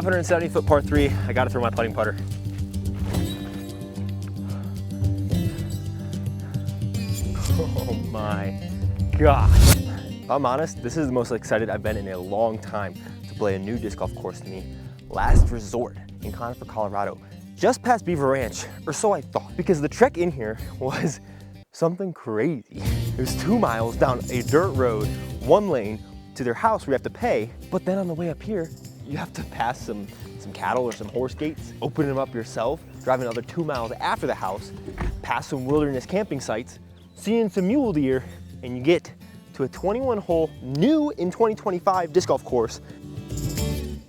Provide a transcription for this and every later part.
570-foot par 3. I gotta throw my putting putter. Oh my gosh. If I'm honest, this is the most excited I've been in a long time to play a new disc golf course to me. Last Resort in Conifer, Colorado. Just past Beaver Ranch, or so I thought, because the trek in here was something crazy. It was 2 miles down a dirt road, 1 lane, to their house where you have to pay, but then on the way up here, you have to pass some cattle or some horse gates, open them up yourself, drive another 2 miles after the house, past some wilderness camping sites, seeing some mule deer, and you get to a 21-hole new in 2025 disc golf course.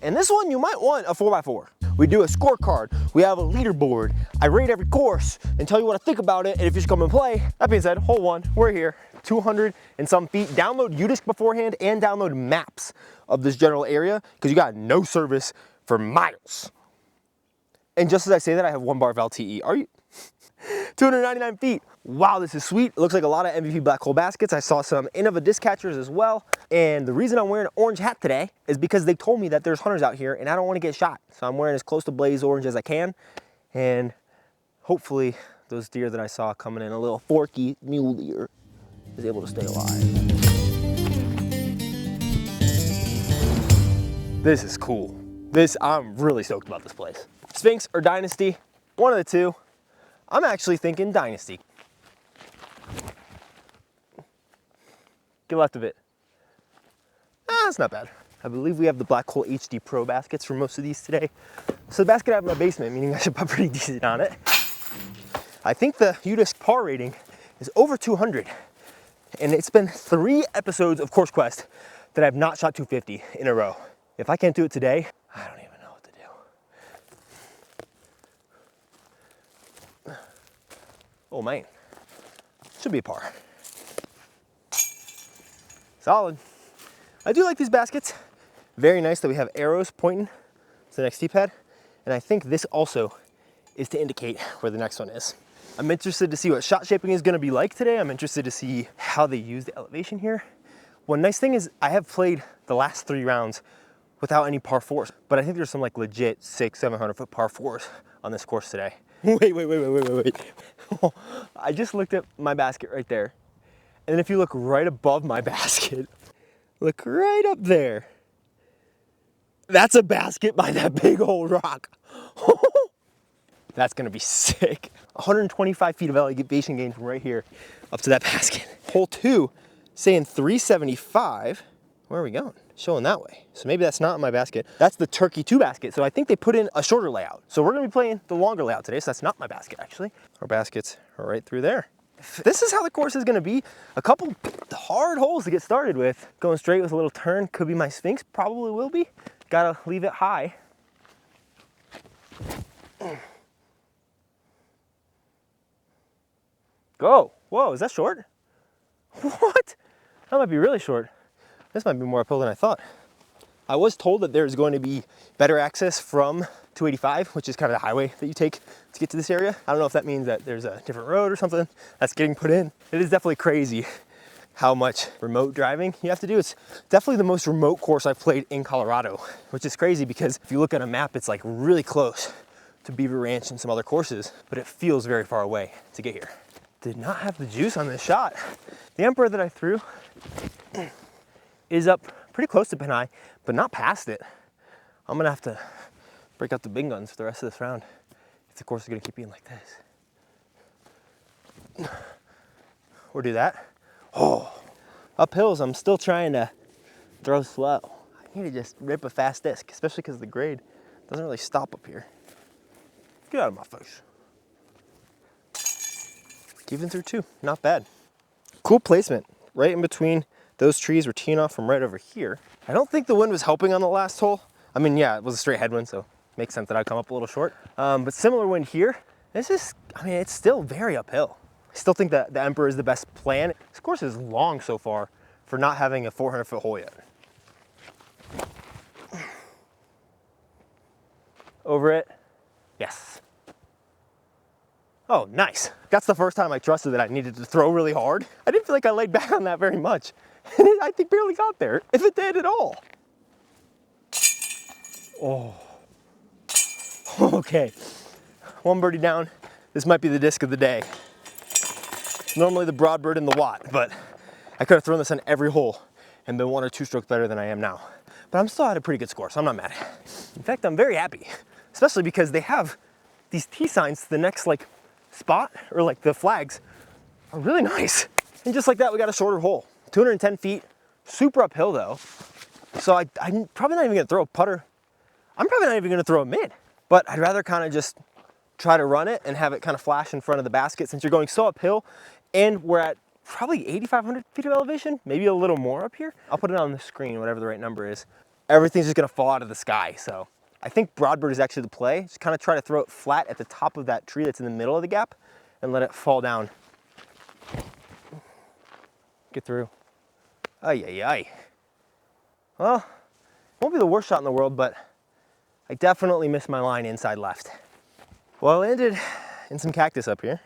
And this one, you might want a 4x4. We do a scorecard, we have a leaderboard, I rate every course and tell you what I think about it, and if you should come and play. That being said, hole 1, we're here, 200 and some feet. Download UDisc beforehand and download maps of this general area, because you got no service for miles. And just as I say that, I have 1 bar of LTE. Are you? 299 feet. Wow, this is sweet. It looks like a lot of MVP black hole baskets. I saw some Innova disc catchers as well. And the reason I'm wearing an orange hat today is because they told me that there's hunters out here and I don't want to get shot. So I'm wearing as close to blaze orange as I can. And hopefully those deer that I saw coming in, a little forky mule deer, is able to stay alive. This is cool. I'm really stoked about this place. Sphinx or Dynasty, one of the two. I'm actually thinking Dynasty. Get left of it. That's not bad. I believe we have the Black Hole HD Pro baskets for most of these today. So the basket I have in my basement, meaning I should put pretty decent on it. I think the UDisc par rating is over 200. And it's been 3 episodes of Course Quest that I've not shot 250 in a row. If I can't do it today, I don't even know what to do. Oh man, should be a par. Solid. I do like these baskets. Very nice that we have arrows pointing to the next tee pad. And I think this also is to indicate where the next one is. I'm interested to see what shot shaping is gonna be like today. I'm interested to see how they use the elevation here. One nice thing is I have played the last 3 rounds without any par 4s, but I think there's some like legit 600-700 foot par 4s on this course today. Wait. I just looked at my basket right there. And then if you look right above my basket, look right up there. That's a basket by that big old rock. That's gonna be sick. 125 feet of elevation gain from right here up to that basket. Hole 2, saying 375. Where are we going? Showing that way. So maybe that's not my basket. That's the Turkey 2 basket. So I think they put in a shorter layout. So we're gonna be playing the longer layout today. So that's not my basket actually. Our baskets are right through there. This is how the course is gonna be. A couple hard holes to get started with. Going straight with a little turn. Could be my Sphinx, probably will be. Gotta leave it high. Go. Whoa, is that short? What? That might be really short. This might be more uphill than I thought. I was told that there's going to be better access from 285, which is kind of the highway that you take to get to this area. I don't know if that means that there's a different road or something that's getting put in. It is definitely crazy how much remote driving you have to do. It's definitely the most remote course I've played in Colorado, which is crazy because if you look at a map, it's like really close to Beaver Ranch and some other courses, but it feels very far away to get here. Did not have the juice on this shot. The Emperor that I threw is up pretty close to pin high, but not past it. I'm gonna have to break out the big guns for the rest of this round if the course is gonna keep being like this. Or do that. Oh, up hills, I'm still trying to throw slow. I need to just rip a fast disc, especially because the grade doesn't really stop up here. Get out of my face. Even through 2, not bad. Cool placement, right in between those trees. We're teeing off from right over here. I don't think the wind was helping on the last hole. I mean, yeah, it was a straight headwind, so it makes sense that I'd come up a little short. But similar wind here. This is, I mean, it's still very uphill. I still think that the Emperor is the best plan. This course is long so far for not having a 400-foot hole yet. Over it, yes. Oh, nice. That's the first time I trusted that I needed to throw really hard. I didn't feel like I laid back on that very much. And I think barely got there, if it did at all. Oh, Okay, one birdie down. This might be the disc of the day. Normally the broadbird and the Watt, but I could have thrown this on every hole and been 1 or 2 strokes better than I am now. But I'm still at a pretty good score, so I'm not mad. In fact, I'm very happy, especially because they have these T signs to the next like spot, or like the flags are really nice. And just like that, we got a shorter hole. 210 feet, super uphill though. So I'm probably not even gonna throw a putter. I'm probably not even gonna throw a mid, but I'd rather kind of just try to run it and have it kind of flash in front of the basket since you're going so uphill, and we're at probably 8,500 feet of elevation, maybe a little more up here. I'll put it on the screen, whatever the right number is. Everything's just gonna fall out of the sky. So I think broadbird is actually the play. Just kind of try to throw it flat at the top of that tree that's in the middle of the gap and let it fall down. Get through. Ay, ay, ay. Well, won't be the worst shot in the world, but I definitely missed my line inside left. Well, I landed in some cactus up here.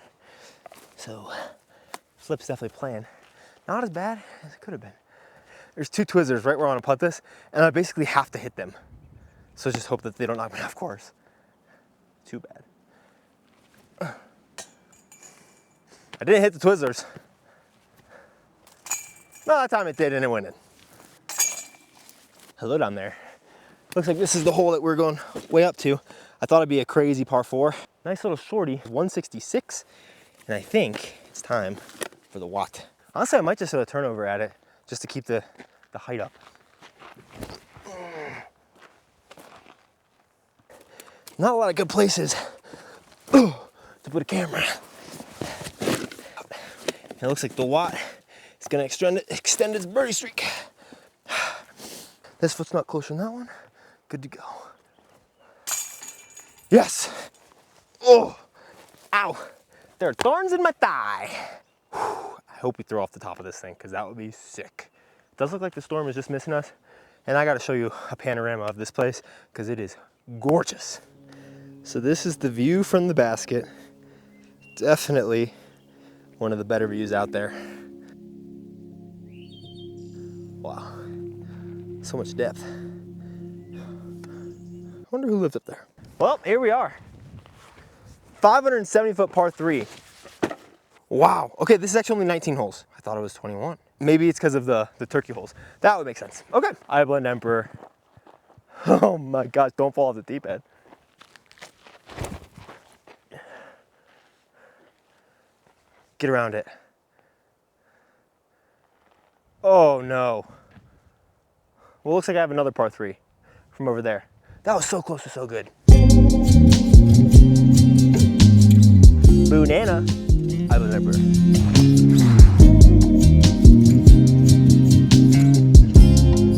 So flip's definitely playing. Not as bad as it could have been. There's 2 Twizzlers right where I want to putt this, and I basically have to hit them. So just hope that they don't knock me off course. Too bad. I didn't hit the Twizzlers. No, that time it did, and it went in. Hello down there. Looks like this is the hole that we're going way up to. I thought it'd be a crazy par 4. Nice little shorty, 166. And I think it's time for the Watt. Honestly, I might just throw a turnover at it just to keep the height up. Not a lot of good places to put a camera. It looks like the Watt is gonna extend its birdie streak. This foot's not closer than that one. Good to go. Yes. Oh, ow. There are thorns in my thigh. Whew. I hope we throw off the top of this thing because that would be sick. It does look like the storm is just missing us. And I got to show you a panorama of this place because it is gorgeous. So this is the view from the basket. Definitely one of the better views out there. Wow. So much depth. I wonder who lives up there. Well, here we are. 570 foot par 3. Wow. Okay, this is actually only 19 holes. I thought it was 21. Maybe it's because of the turkey holes. That would make sense. Okay. I blend Emperor. Oh my gosh, don't fall off the deep end. Get around it. Oh no. Well, looks like I have another par 3 from over there. That was so close to so good. Banana. I remember.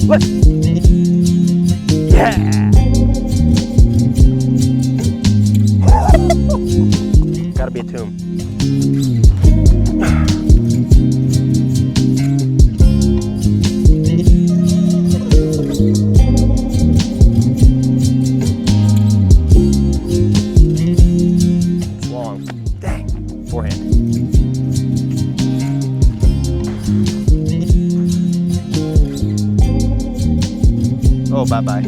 What? Yeah. Gotta be a tomb. Oh, bye-bye.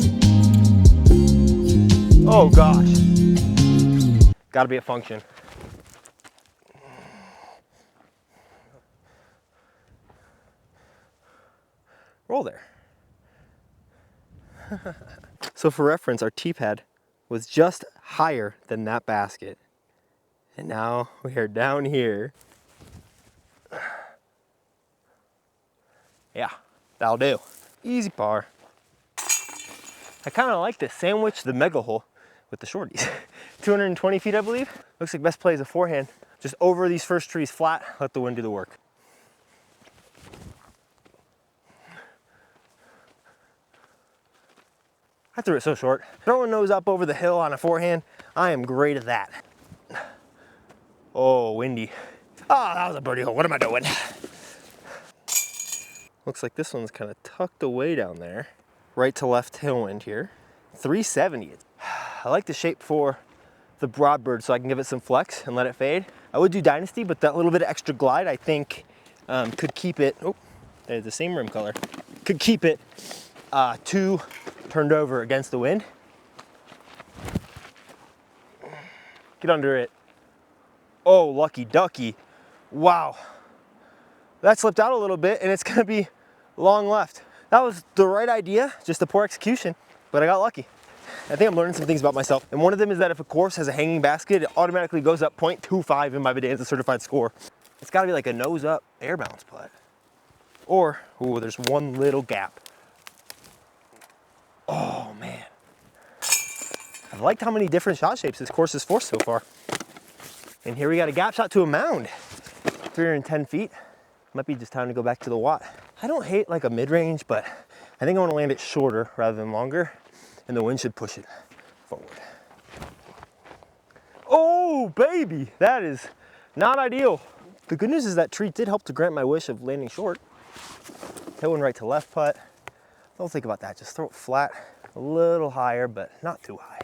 Oh, gosh. Gotta be a function. Roll there. So for reference, our tee pad was just higher than that basket. And now we are down here. Yeah, that'll do. Easy par. I kind of like this. Sandwich the mega hole with the shorties. 220 feet, I believe. Looks like best play is a forehand. Just over these first trees flat, let the wind do the work. I threw it so short. Throwing nose up over the hill on a forehand, I am great at that. Oh, windy. Oh, that was a birdie hole. What am I doing? Looks like this one's kind of tucked away down there. Right to left tailwind here. 370. I like the shape for the broadbird so I can give it some flex and let it fade. I would do Dynasty, but that little bit of extra glide I think could keep it, oh, they're the same rim color, could keep it too turned over against the wind. Get under it. Oh, lucky ducky. Wow. That slipped out a little bit and it's gonna be long left. That was the right idea, just the poor execution, but I got lucky. I think I'm learning some things about myself. And one of them is that if a course has a hanging basket, it automatically goes up 0.25 in my Vidanta certified score. It's gotta be like a nose up air bounce putt. Or, ooh, there's one little gap. Oh man. I've liked how many different shot shapes this course has forced so far. And here we got a gap shot to a mound. 310 feet. Might be just time to go back to the Watt. I don't hate like a mid-range, but I think I want to land it shorter rather than longer, and the wind should push it forward. Oh, baby, that is not ideal. The good news is that tree did help to grant my wish of landing short. Tailwind right to left putt. Don't think about that, just throw it flat, a little higher, but not too high.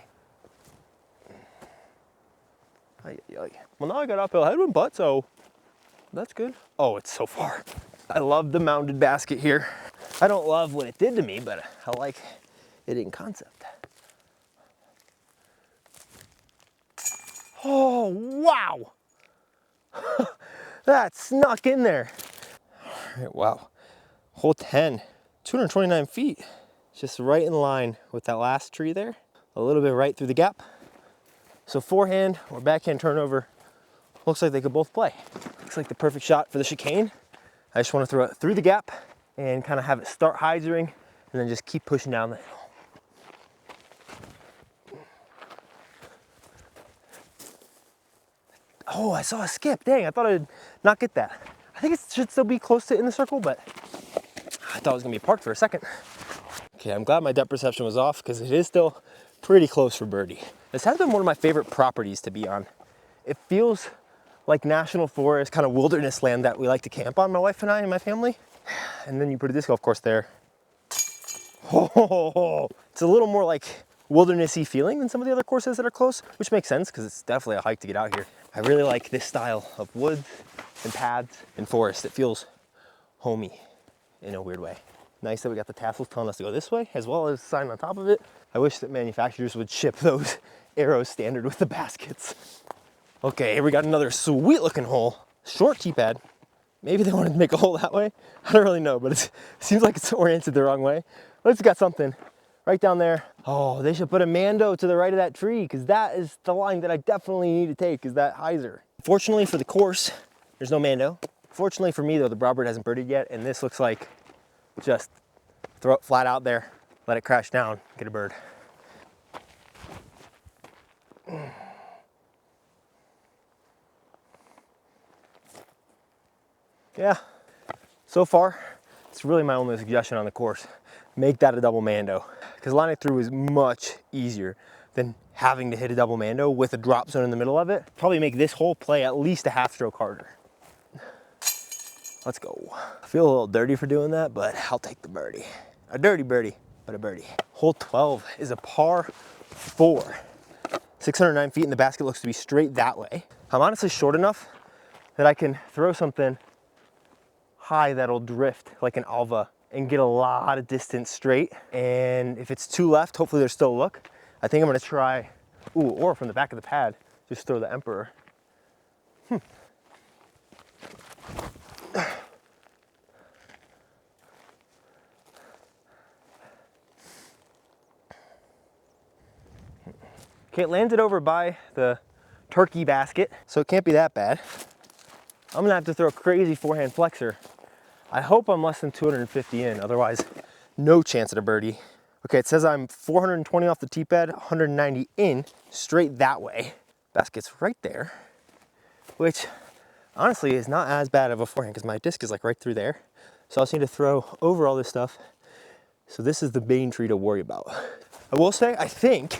Well, now I got uphill headwind putt, so that's good. Oh, it's so far. I love the mounded basket here. I don't love what it did to me, but I like it in concept. Oh, wow. That snuck in there. All right, wow. Hole 10, 229 feet. Just right in line with that last tree there. A little bit right through the gap. So forehand or backhand turnover, looks like they could both play. Looks like the perfect shot for the chicane. I just want to throw it through the gap and kind of have it start hyzering and then just keep pushing down the hill. Oh, I saw a skip. Dang, I thought I'd not get that. I think it should still be close to in the circle, but I thought it was gonna be parked for a second. Okay, I'm glad my depth perception was off because it is still pretty close for birdie. This has been one of my favorite properties to be on. It feels like national forest, kind of wilderness land that we like to camp on, my wife and I and my family. And then you put a disc golf course there. Oh, it's a little more like wildernessy feeling than some of the other courses that are close, which makes sense because it's definitely a hike to get out here. I really like this style of woods and paths and forest. It feels homey in a weird way. Nice that we got the tassels telling us to go this way, as well as a sign on top of it. I wish that manufacturers would ship those arrows standard with the baskets. Okay, here we got another sweet looking hole. Short tee pad. Maybe they wanted to make a hole that way. I don't really know, but it seems like it's oriented the wrong way. But it's got something right down there. Oh, they should put a Mando to the right of that tree because that is the line that I definitely need to take, is that hyzer. Fortunately for the course, there's no Mando. Fortunately for me though, the Brobird hasn't birdied yet, and this looks like just throw it flat out there, let it crash down, get a bird. Yeah, so far, it's really my only suggestion on the course. Make that a double Mando, because lining through is much easier than having to hit a double Mando with a drop zone in the middle of it. Probably make this whole play at least a half stroke harder. Let's go. I feel a little dirty for doing that, but I'll take the birdie. A dirty birdie, but a birdie. Hole 12 is a par 4. 609 feet, and the basket looks to be straight that way. I'm honestly short enough that I can throw something high that'll drift like an Alva and get a lot of distance straight. And if it's too left, hopefully there's still a look. I think I'm gonna try, ooh, or from the back of the pad, just throw the Emperor. Okay, it landed over by the turkey basket, so it can't be that bad. I'm gonna have to throw a crazy forehand flexor. I hope I'm less than 250 in, otherwise no chance at a birdie. Okay, it says I'm 420 off the tee pad, 190 in, straight that way. Basket's right there, which honestly is not as bad of a forehand because my disc is like right through there. So I just need to throw over all this stuff. So this is the main tree to worry about. I will say, I think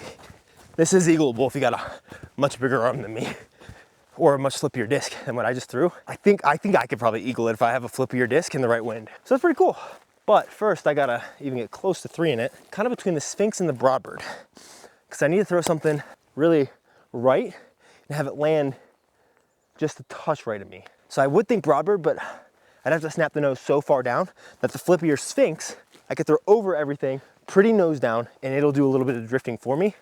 this is eagleable if you got a much bigger arm than me or a much flippier disc than what I just threw. I think I could probably eagle it if I have a flippier disc in the right wind. So that's pretty cool. But first I gotta even get close to 3 in it, kind of between the Sphinx and the Brobird, because I need to throw something really right and have it land just a touch right at me. So I would think Brobird, but I'd have to snap the nose so far down that the flippier Sphinx, I could throw over everything, pretty nose down, and it'll do a little bit of drifting for me.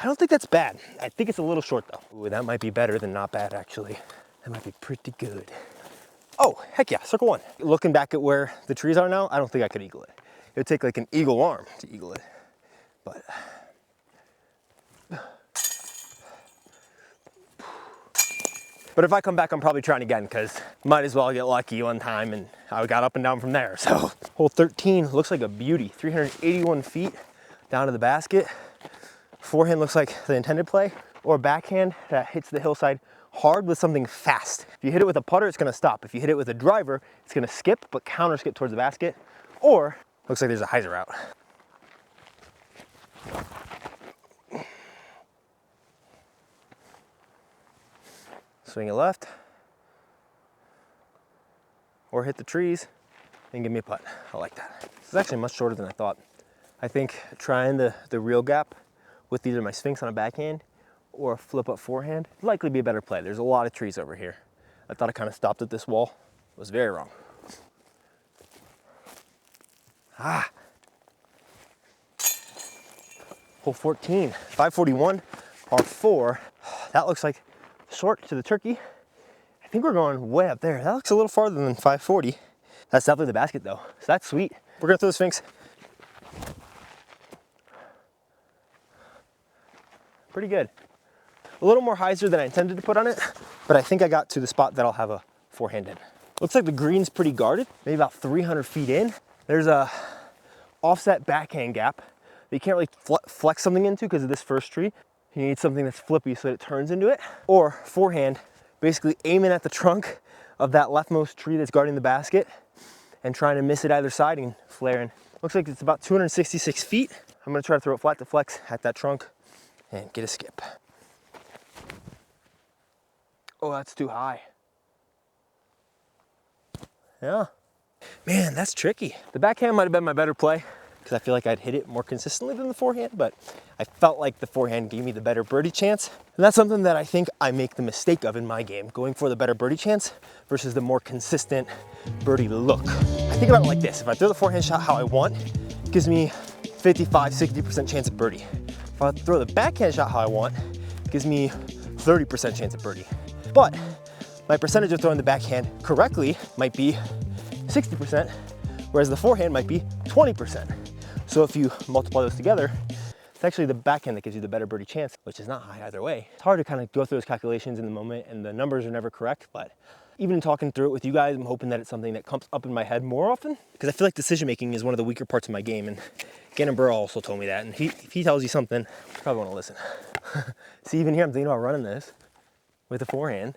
I don't think that's bad. I think it's a little short though. Ooh, that might be better than not bad actually. That might be pretty good. Oh, heck yeah, circle one. Looking back at where the trees are now, I don't think I could eagle it. It would take like an eagle arm to eagle it, but. But if I come back, I'm probably trying again because might as well get lucky one time and I got up and down from there. So hole 13 looks like a beauty, 381 feet down to the basket. Forehand looks like the intended play, or backhand that hits the hillside hard with something fast. If you hit it with a putter, it's gonna stop. If you hit it with a driver, it's gonna skip, but counter skip towards the basket. Or, looks like there's a hyzer route. Swing it left, or hit the trees and give me a putt. I like that. This is actually much shorter than I thought. I think trying the real gap with either my Sphinx on a backhand or a flip up forehand would likely be a better play. There's a lot of trees over here. I thought I kind of stopped at this wall. I was very wrong. Hole 14, 541, par 4. That looks like short to the turkey. I think we're going way up there. That looks a little farther than 540. That's definitely the basket though, so that's sweet. We're gonna throw the Sphinx. Pretty good. A little more hyzer than I intended to put on it, but I think I got to the spot that I'll have a forehand in. Looks like the green's pretty guarded, maybe about 300 feet in. There's a offset backhand gap that you can't really flex something into because of this first tree. You need something that's flippy so that it turns into it. Or forehand, basically aiming at the trunk of that leftmost tree that's guarding the basket and trying to miss it either side and flaring. Looks like it's about 266 feet. I'm gonna try to throw it flat to flex at that trunk and get a skip. Oh, that's too high. Yeah. Man, that's tricky. The backhand might have been my better play because I feel like I'd hit it more consistently than the forehand, but I felt like the forehand gave me the better birdie chance. And that's something that I think I make the mistake of in my game, going for the better birdie chance versus the more consistent birdie look. I think about it like this. If I throw the forehand shot how I want, it gives me 55, 60% chance at birdie. If I throw the backhand shot how I want, it gives me 30% chance at birdie. But my percentage of throwing the backhand correctly might be 60%, whereas the forehand might be 20%. So if you multiply those together, it's actually the backhand that gives you the better birdie chance, which is not high either way. It's hard to kind of go through those calculations in the moment, and the numbers are never correct, but even in talking through it with you guys, I'm hoping that it's something that comes up in my head more often, because I feel like decision-making is one of the weaker parts of my game, and Gannon Burrow also told me that, and if he tells you something, you probably want to listen. See, even here, I'm thinking about running this with a forehand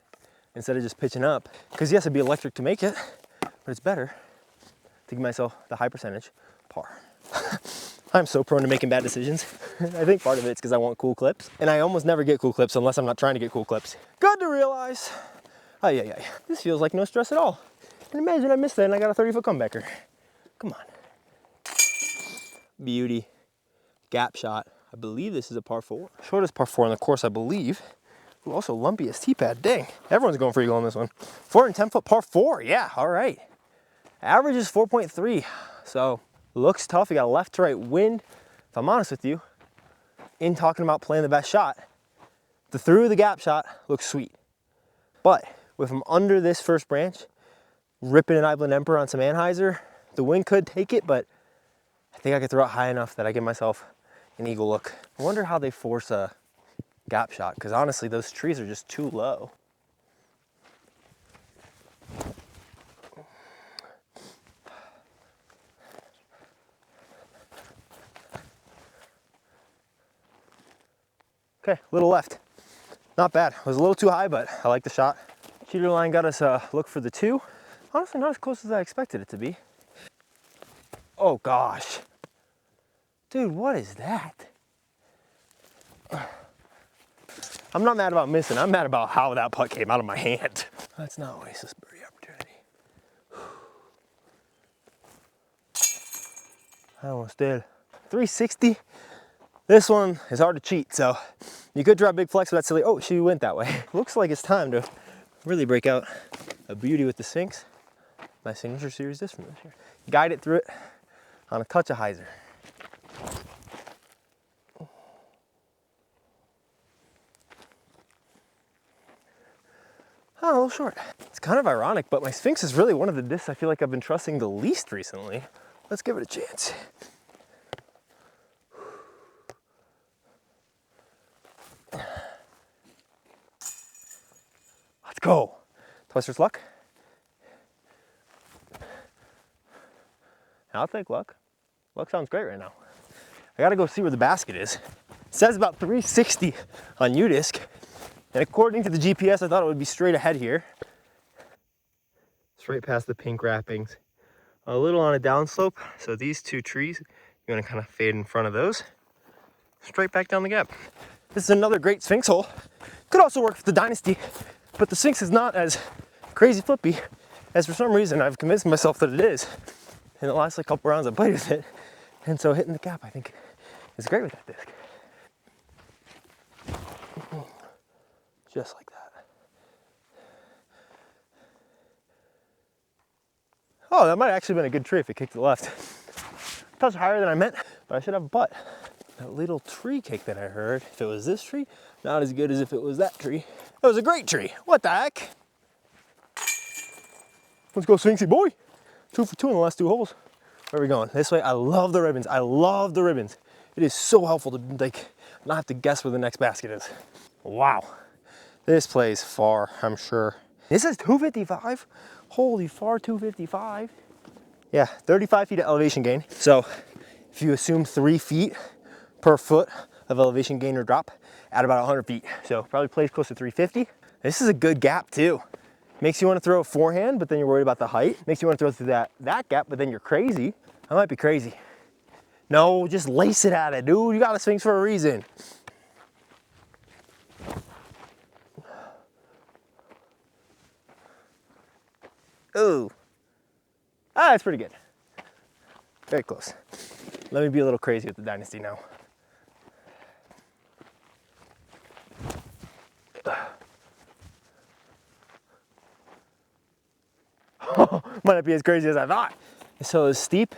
instead of just pitching up, because yes, it'd be electric to make it, but it's better to give myself the high percentage par. I'm so prone to making bad decisions. I think part of it's because I want cool clips, and I almost never get cool clips unless I'm not trying to get cool clips. Good to realize. This feels like no stress at all. And imagine I missed that and I got a 30-foot comebacker. Come on. Beauty. Gap shot. I believe this is a par 4. Shortest par 4 on the course, I believe. Ooh, also lumpiest tee pad. Dang, everyone's going for eagle on this one. 410-foot par 4. Yeah, all right. Average is 4.3. So looks tough. You got a left to right wind. If I'm honest with you, in talking about playing the best shot, the through the gap shot looks sweet. But if I'm under this first branch, ripping an Iceland Emperor on some anhyzer, the wind could take it, but I think I could throw it high enough that I give myself an eagle look. I wonder how they force a gap shot, because honestly, those trees are just too low. Okay, a little left. Not bad. It was a little too high, but I like the shot. Cheater line got us a look for the 2. Honestly, not as close as I expected it to be. Oh gosh. Dude, what is that? I'm not mad about missing. I'm mad about how that putt came out of my hand. Let's not waste this birdie opportunity. I almost did. 360. This one is hard to cheat, so you could drop big flex, but that's silly. Oh, she went that way. Looks like it's time to really break out a beauty with the Sphinx. My signature series disc from this year. Guide it through it on a touch of hyzer. Oh, a little short. It's kind of ironic, but my Sphinx is really one of the discs I feel like I've been trusting the least recently. Let's give it a chance. Let's go. Twister's luck. I'll take luck. Luck sounds great right now. I gotta go see where the basket is. It says about 360 on U-disc, and according to the GPS, I thought it would be straight ahead here. Straight past the pink wrappings. A little on a downslope, so these two trees, you're gonna kind of fade in front of those. Straight back down the gap. This is another great Sphinx hole. Could also work for the Dynasty, but the Sphinx is not as crazy flippy as for some reason I've convinced myself that it is. In the last couple rounds I played with it, and so hitting the gap I think is great with that disc. Just like that. Oh, that might have actually been a good tree if it kicked to the left. A touch higher than I meant, but I should have a putt. That little tree kick that I heard, if it was this tree, not as good as if it was that tree. That was a great tree. What the heck? Let's go, Sphinxy boy. 2 for 2 in the last 2 holes. Where are we going? This way. I love the ribbons. I love the ribbons. It is so helpful to not have to guess where the next basket is. Wow. This plays far, I'm sure. This is 255. Holy far 255. Yeah, 35 feet of elevation gain. So if you assume 3 feet per foot of elevation gain or drop, at about 100 feet. So probably plays close to 350. This is a good gap too. Makes you want to throw a forehand, but then you're worried about the height. Makes you want to throw through that gap, but then you're crazy. I might be crazy. No, just lace it at it, dude. You got a Sphinx for a reason. Ooh. Ah, that's pretty good. Very close. Let me be a little crazy with the Dynasty now. Might not be as crazy as I thought. So it's steep,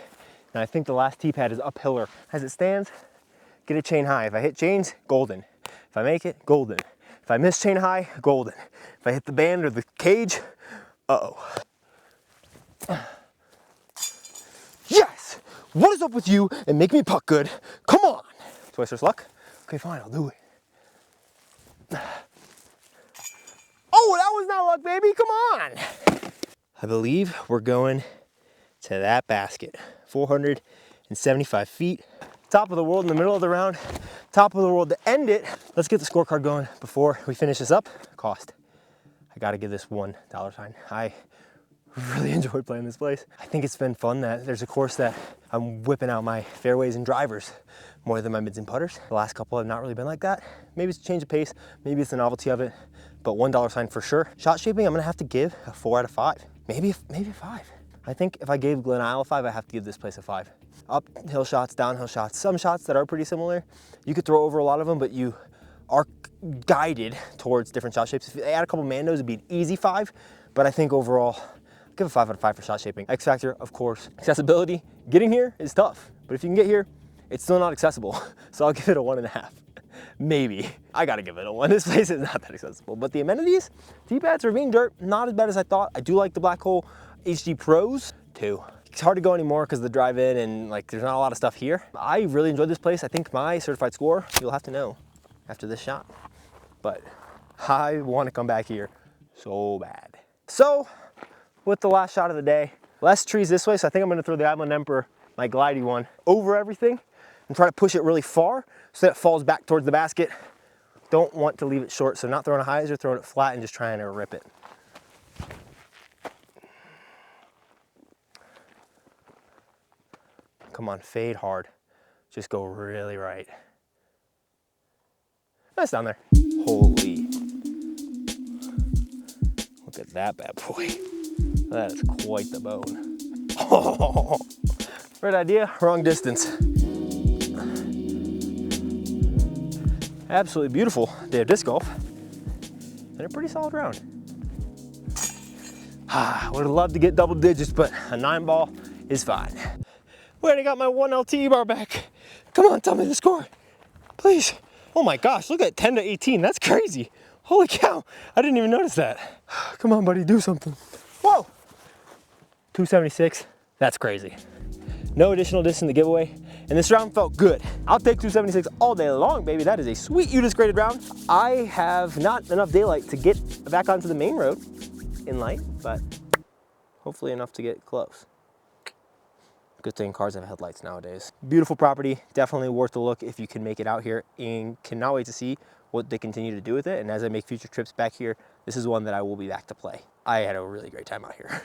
and I think the last tee pad is uphiller. As it stands, get a chain high. If I hit chains, golden. If I make it, golden. If I miss chain high, golden. If I hit the band or the cage, uh-oh. Yes! What is up with you and make me putt good? Come on! Twister's luck? Okay, fine, I'll do it. Oh, that was not luck, baby, come on! I believe we're going to that basket. 475 feet. Top of the world in the middle of the round. Top of the world to end it. Let's get the scorecard going before we finish this up. Cost. I gotta give this $1 sign. I really enjoyed playing this place. I think it's been fun that there's a course that I'm whipping out my fairways and drivers more than my mids and putters. The last couple have not really been like that. Maybe it's a change of pace, maybe it's the novelty of it, but $1 sign for sure. Shot shaping, I'm gonna have to give a 4 out of 5. Maybe 5. I think if I gave Glen Isle a 5, I have to give this place a 5. Uphill shots, downhill shots, some shots that are pretty similar. You could throw over a lot of them, but you are guided towards different shot shapes. If you add a couple Mandos, it'd be an easy 5, but I think overall, I'll give a 5 out of 5 for shot shaping. X factor, of course. Accessibility, getting here is tough, but if you can get here, it's still not accessible. So I'll give it a 1.5. Maybe. I gotta give it a 1. This place is not that accessible, but the amenities, T-pads are being dirt, not as bad as I thought. I do like the Black Hole HD Pros, 2. It's hard to go anymore because of the drive-in and there's not a lot of stuff here. I really enjoyed this place. I think my certified score, you'll have to know after this shot, but I want to come back here so bad. So with the last shot of the day, less trees this way, so I think I'm going to throw the Island Emperor, my glidey one, over everything and try to push it really far so that it falls back towards the basket. Don't want to leave it short, so not throwing a hyzer, throwing it flat and just trying to rip it. Come on, fade hard. Just go really right. That's down there. Holy. Look at that bad boy. That is quite the bone. Oh, right idea, wrong distance. Absolutely beautiful day of disc golf. And a pretty solid round. Would have loved to get double digits, but a 9-ball is fine. Wait, I got my 1 LTE bar back. Come on, tell me the score, please. Oh my gosh, look at 10 to 18, that's crazy. Holy cow, I didn't even notice that. Come on, buddy, do something. Whoa! 276, that's crazy. No additional discs in the giveaway, and this round felt good. I'll take 276 all day long, baby. That is a sweet UDisc graded round. I have not enough daylight to get back onto the main road in light, but hopefully enough to get close. Good thing cars have headlights nowadays. Beautiful property, definitely worth a look if you can make it out here, and cannot wait to see what they continue to do with it. And as I make future trips back here, this is one that I will be back to play. I had a really great time out here.